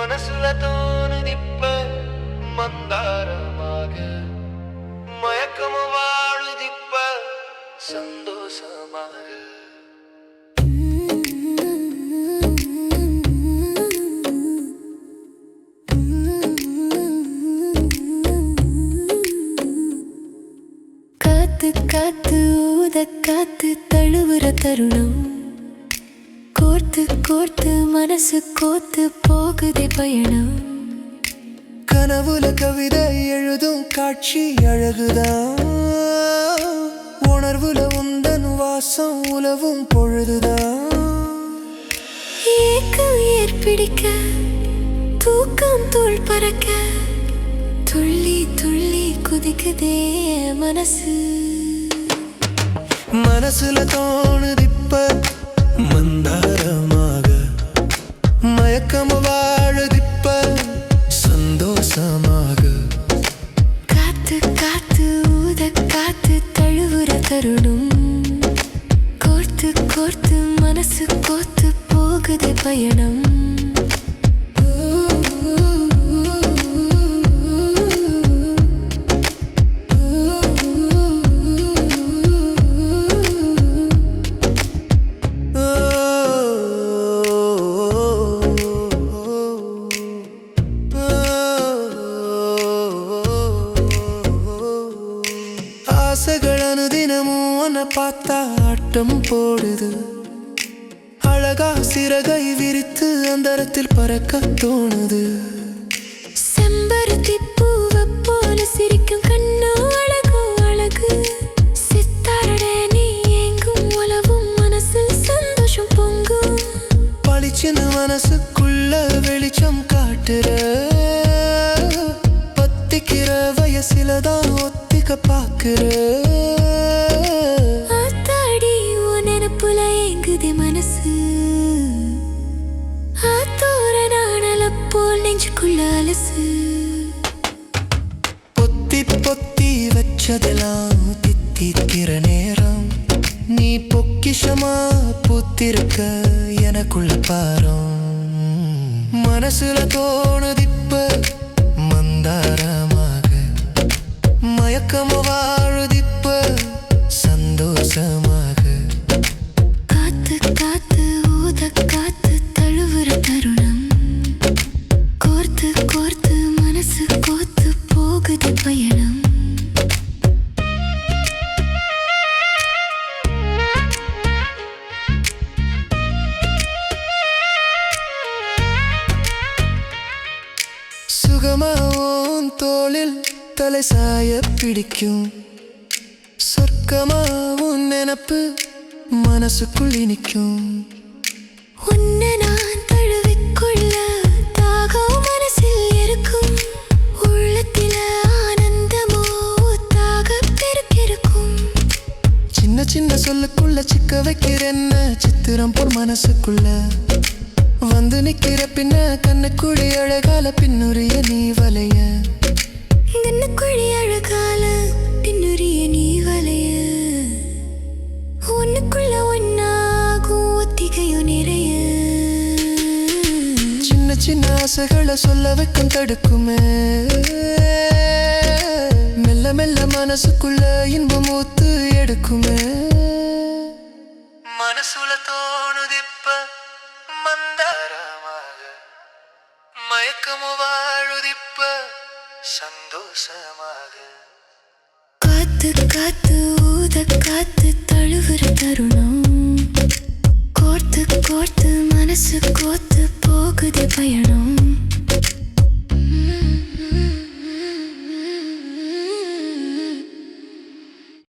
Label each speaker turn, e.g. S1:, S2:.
S1: மனசுல தோணுதிப்ப மந்தாரமாக மயக்கம வாழுதிப்ப சந்தோஷமாக
S2: காத்து காத்து ஊத காத்து தழுவுற தருணம் கோர்த்து கோர்த்து மனசு கோத்து போகுதே பயணம்
S1: கனவுல கவிதை எழுதும் காட்சி அழகுதான் உணர்வுல உந்தன் வாசம் உலவும் பொழுதுதான்
S2: ஏக்கம் ஏற்பிடிக்க தூக்கம் தூள் பறக்க துள்ளி துள்ளி குதிக்குதே மனசு
S1: மனசுல தோணுதிப்ப மந்தாரமாக மயக்கம வாழுதிப்ப சந்தோஷமாக
S2: காத்து காத்து ஊத காத்து தழுவுற தருணம் கோர்த்து கோர்த்து மனசு கோத்து போகுது பயணம்
S1: ஆசைகள் அனுதினமும் உன்னை பார்த்தா ஆட்டம் போடுது அழகா சிறகை விரித்து அந்தரத்தில் பறக்க தோணுது
S2: செம்பருத்தி பூவை போல சிரிக்கும் கண்ணோ அழகோ அழகு சித்தாரட நீ எங்கும் உலவும் மனசில் சந்தோஷம் பொங்கும்
S1: பளிச்சின மனசுக்குள்ள வெளிச்சம் காட்டுற பத்திக்கிற வயசிலதான் ஒத்திக்க பாக்குற
S2: ஆத்தாடி உன் நினப்புல ஏங்குதே மனசு ஆத்தோர நாணல போல் நெஞ்சுக்குள்ள அலசு
S1: பொத்தி பொத்தி வச்சதெல்லாம் தித்திக்கிற நேரம் நீ பொக்கிஷமா பூத்திருக்க எனக்குள்ள பாரம் மனசுல தோணுதிப்ப மந்தாரமாக மயக்கம வாழுதிப்ப சந்தோஷமாக
S2: காத்து காத்து ஊத காத்து தழுவுற தருணம் கோர்த்து கோர்த்து மனசு கோத்து போகுது பயணம்
S1: சுகமா உன் தோளில் தலை சாய பிடிக்கும் சொர்க்கமா உன் நினப்பு மனசுக்குள் இனிக்கும்
S2: உன்னை நான் தழுவிக்கொள்ள தாகம் மனசில் இருக்கும் உள்ளத்தில ஆனந்தமோ தாக பெருக்கிருக்கும்
S1: சின்ன சின்ன சொல்லுக்குள்ள சிக்க வைக்கிறேன்ன சித்திரம் போல் மனசுக்குள்ள வந்து நிக்கிற பின்ன கண்ணுக்குழி அழகால பின்னுரிய நீ வலைய
S2: கண்ணுக்குழி அழகால பின்னுரிய நீ வலைய உன்னுக்குள்ள ஒன்னாகும் ஒத்திகையும் நிறைய
S1: சின்ன சின்ன ஆசைகளை சொல்ல வைக்கும் தடுக்குமே மெல்ல மெல்ல மனசுக்குள்ள இன்பம் ஊத்து எடுக்குமே மனசுல தோணுதிப்ப மந்தாரமாக மயக்கமு வாழுதிப்ப சந்தோஷமாக
S2: காத்து காத்து ஊத காத்து தழுவுற தருணம் கோர்த்து கோர்த்து மனசு